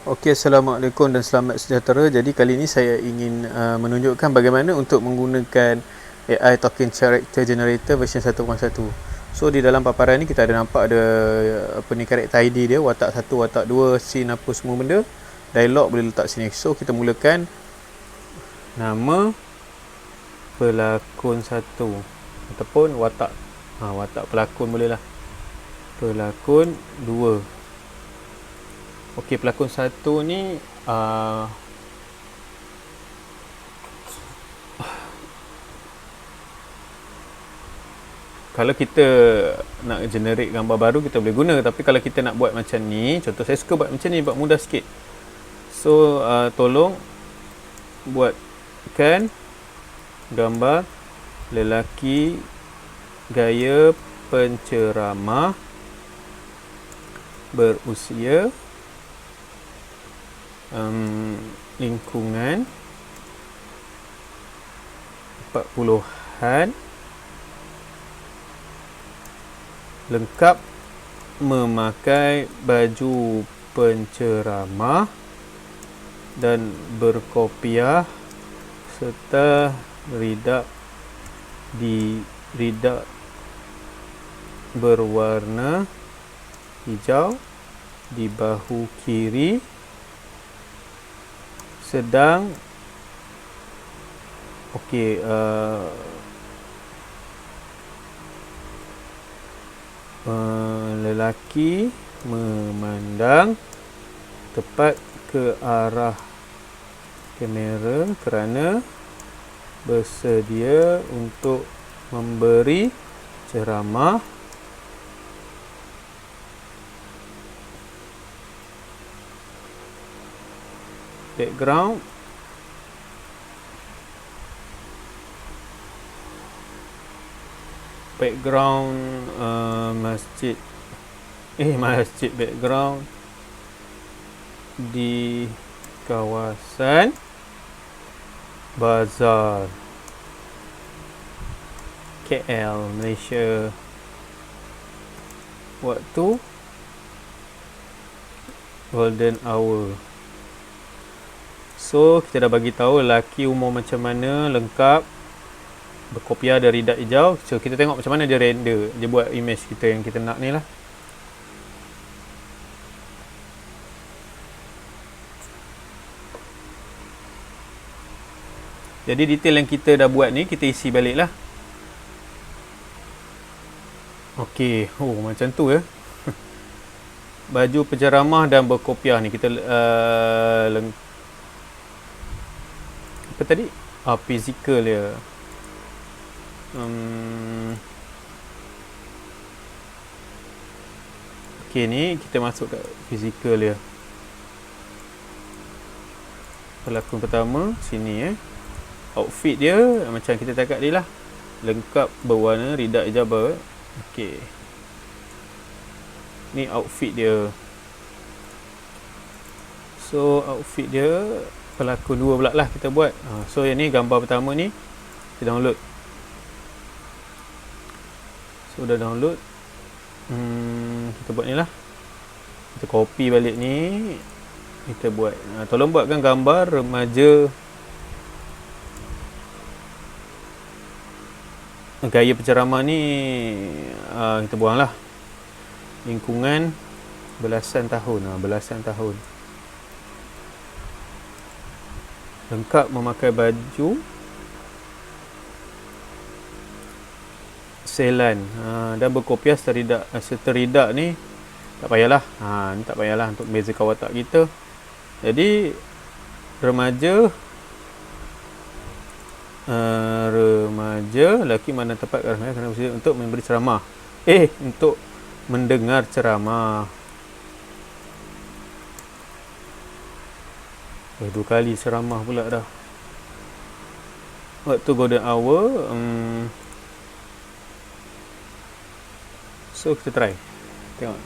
Okey, Assalamualaikum dan selamat sejahtera. Jadi kali ini saya ingin menunjukkan bagaimana untuk menggunakan AI Token Character Generator version 1.1. So di dalam paparan ni kita ada nampak ada character ID dia, watak 1, watak 2, scene apa semua benda. Dialog boleh letak sini. So kita mulakan nama pelakon 1 ataupun watak watak pelakon boleh lah. Pelakon 2. Okey, pelakon 1 ni kalau kita nak generate gambar baru kita boleh guna, tapi kalau kita nak buat macam ni, contoh saya suka buat macam ni, buat mudah sikit. So tolong buatkan gambar lelaki gaya penceramah berusia lingkungan 40-an, lengkap memakai baju penceramah dan berkopiah serta ridak berwarna hijau di bahu kiri, sedang lelaki memandang tepat ke arah kamera kerana bersedia untuk memberi ceramah. Background masjid background di kawasan Bazar KL, Malaysia. Waktu golden hour. So kita dah bagi tahu lelaki umur macam mana, lengkap, berkopiah dari ridak hijau. So kita tengok macam mana dia render, dia buat image kita yang kita nak ni lah. Jadi detail yang kita dah buat ni kita isi balik lah. Okey, macam tu ya. Baju penceramah dan berkopiah ni kita apa tadi? Physical dia. Okey, ni kita masuk kat physical dia. Pelakon pertama sini outfit dia macam kita cakap dia lah, lengkap berwarna ridak hijau. Okey, ni outfit dia. So outfit dia pelakon 2 pula lah kita buat. So yang ni gambar pertama ni kita download. So dah download, kita buat ni lah, kita copy balik ni, kita buat. Tolong buatkan gambar remaja gaya penceramah ni, kita buang lah, lingkungan belasan tahun. Lengkap memakai baju selan dan berkopiah seteridak ni tak payahlah. Ni tak payahlah untuk bezakan watak kita. Jadi remaja lelaki mana tepat kerana bersedia untuk memberi ceramah. Untuk mendengar ceramah. 2 kali ceramah pula dah. Waktu golden hour. So kita try, tengok.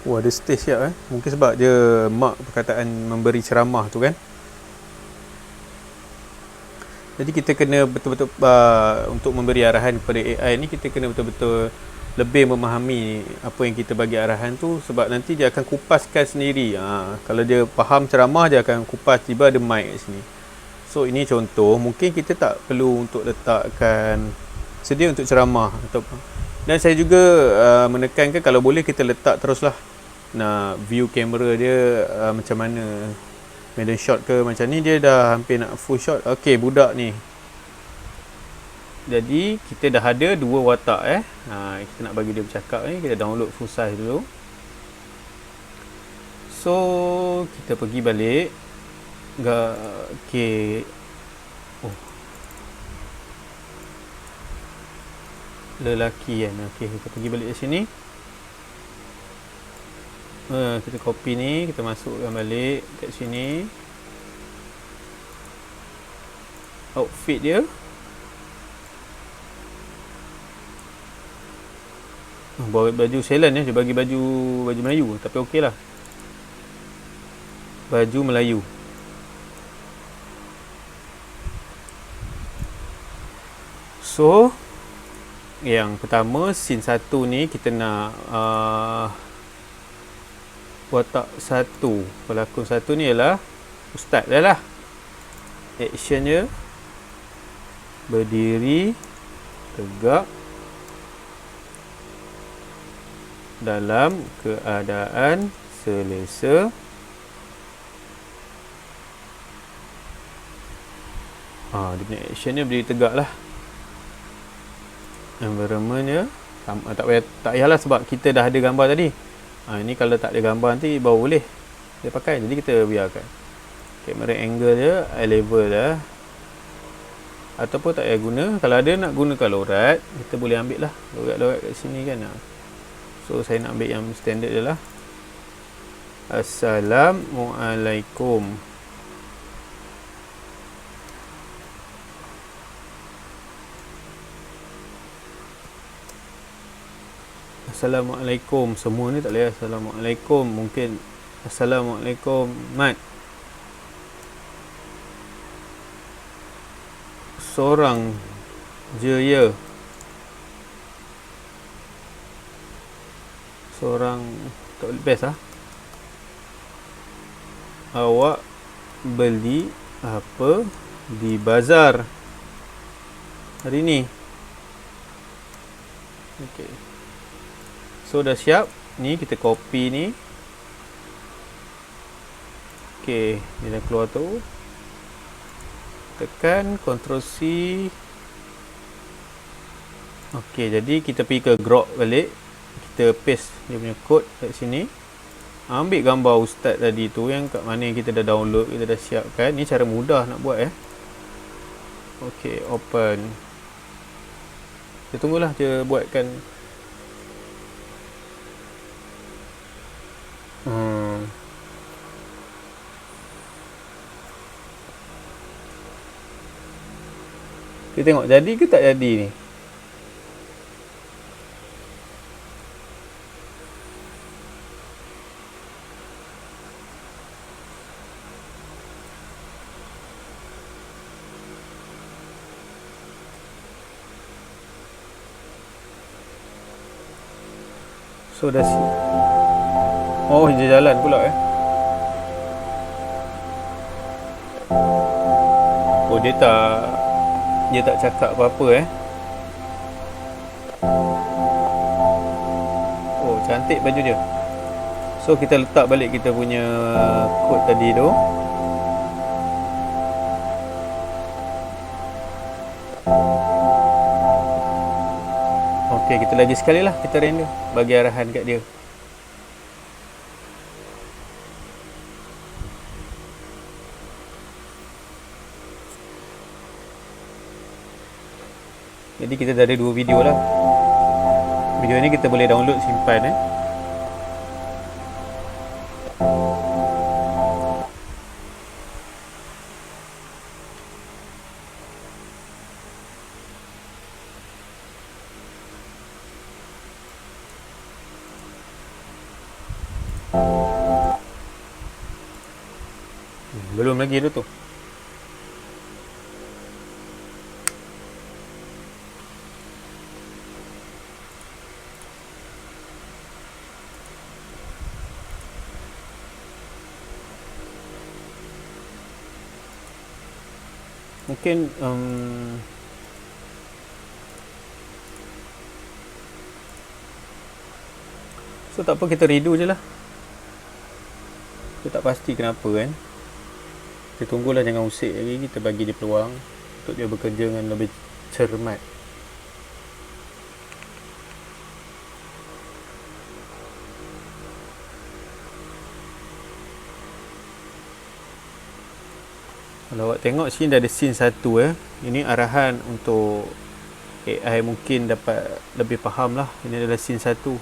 Ada stage siap Mungkin sebab dia mak perkataan memberi ceramah tu kan. Jadi kita kena betul-betul untuk memberi arahan kepada AI ni, kita kena betul-betul lebih memahami apa yang kita bagi arahan tu, sebab nanti dia akan kupaskan sendiri. Kalau dia faham ceramah, dia akan kupas, tiba ada mic kat sini. So ini contoh, mungkin kita tak perlu untuk letakkan sedia untuk ceramah atau. Dan saya juga menekankan kalau boleh kita letak teruslah view kamera dia macam mana, maiden shot ke macam ni. Dia dah hampir nak full shot. Okey, budak ni, jadi kita dah ada dua watak kita nak bagi dia bercakap ni, kita download full size dulu. So kita pergi balik. Okey. Lelaki kan. Okey, kita pergi balik ke sini. Kita copy ni, kita masukkan balik kat sini. Outfit dia. Baju Ceylon dia bagi baju Melayu, tapi okey lah. Baju Melayu. So yang pertama, scene 1 ni kita nak watak 1, pelakon 1 ni ialah ustaz dah lah. Action dia berdiri tegak dalam keadaan selesa. Dia punya action dia berdiri tegak lah. Environment dia tak payahlah sebab kita dah ada gambar tadi. Ini kalau tak ada gambar nanti baru boleh dia pakai, jadi kita biarkan. Kamera angle dia eye level dah, ataupun tak payah guna. Kalau ada nak gunakan lorat, kita boleh ambil lah lorat kat sini kan. So saya nak ambil yang standard je lah. Assalamualaikum. Assalamualaikum. Semua ni tak boleh Assalamualaikum. Mungkin Assalamualaikum Mat. Seorang je ya. Seorang tak boleh best lah. Awak beli apa di bazar hari ni? Okey. So dah siap. Ni kita copy ni. Okey, dia dah keluar tu. Tekan Ctrl C. Okey, jadi kita pergi ke Grok balik. Kita paste dia punya kod kat sini. Ambil gambar ustaz tadi tu yang kat mana kita dah download, kita dah siapkan. Ni cara mudah nak buat Okey, open. Kita tunggulah dia buatkan. Kita tengok jadi ke tak jadi ni. So dah oh, dia jalan pula Oh, dia tak cakap apa-apa Oh, cantik baju dia. So kita letak balik kita punya kod tadi tu. Okey, kita lagi sekali lah kita render, bagi arahan kat dia. Jadi kita dah ada 2 video lah. Video ni kita boleh download, simpan Belum lagi tu. Mungkin so tak apa, kita redo je lah. Kita tak pasti kenapa kan. Kita tunggulah, jangan usik lagi. Kita bagi dia peluang untuk dia bekerja dengan lebih cermat. Kalau awak tengok sini dah ada scene 1 Ini arahan untuk AI mungkin dapat lebih faham lah. Ini adalah scene 1.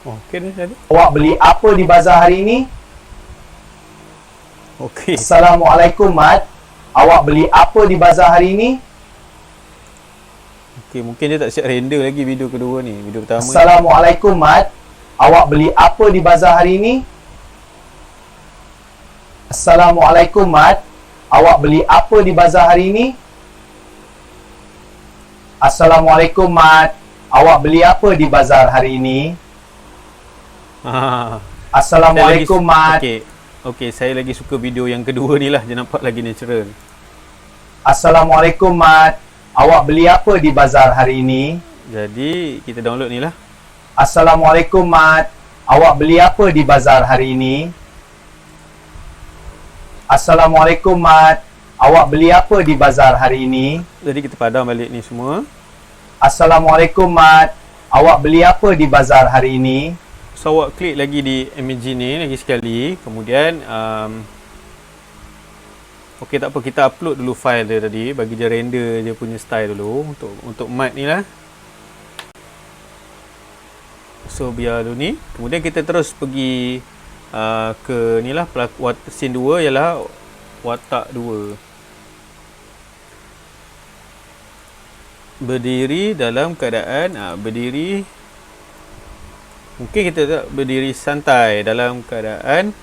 Okey dah tadi. Awak beli apa di bazar hari ini? Okey. Assalamualaikum Mat. Awak beli apa di bazar hari ini? Okey, mungkin dia tak siap render lagi video kedua ni. Video pertama. Assalamualaikum Mat. Awak beli apa di bazar hari ini? Assalamualaikum Mat. Awak beli apa di bazar hari ini? Assalamualaikum Mat. Awak beli apa di bazar hari ini? Assalamualaikum Mat. Okey, saya lagi suka video yang kedua ni lah. Dia nampak lagi natural. Assalamualaikum Mat. Awak beli apa di bazar hari ini? Jadi kita download ni lah. Assalamualaikum Mat. Awak beli apa di bazar hari ini? Assalamualaikum Mat. Awak beli apa di bazar hari ini? Jadi kita padam balik ni semua. Assalamualaikum Mat. Awak beli apa di bazar hari ini? So awak klik lagi di image ni lagi sekali. Kemudian okey, tak apa, kita upload dulu file dia tadi, bagi dia render dia punya style dulu untuk mat ni lah. So biar dulu ni. Kemudian kita terus pergi ke ni lah, scene 2 ialah watak 2. Berdiri dalam keadaan berdiri. Mungkin kita tak berdiri santai dalam keadaan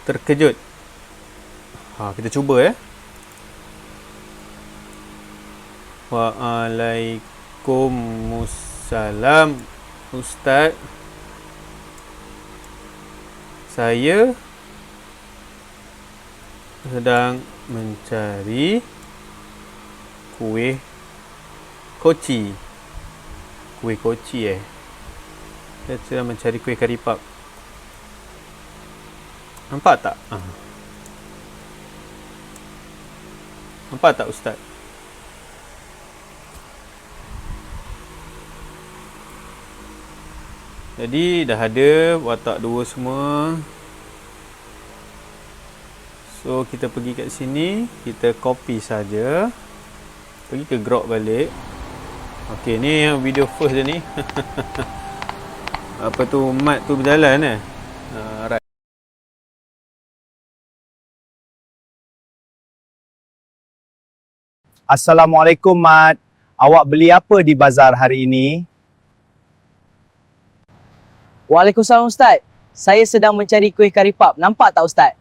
terkejut. Kita cuba Waalaikumsalam Ustaz. Saya sedang mencari kuih koci. Kuih koci Saya sedang mencari kuih karipap. Nampak tak? Nampak tak Ustaz? Jadi dah ada watak 2 semua. So kita pergi kat sini, kita copy saja. Pergi ke Grok balik. Okey, ni video first dia ni. Apa tu, mat tu berjalan right. Assalamualaikum Mat. Awak beli apa di bazar hari ini? Waalaikumsalam Ustaz. Saya sedang mencari kuih karipap. Nampak tak Ustaz?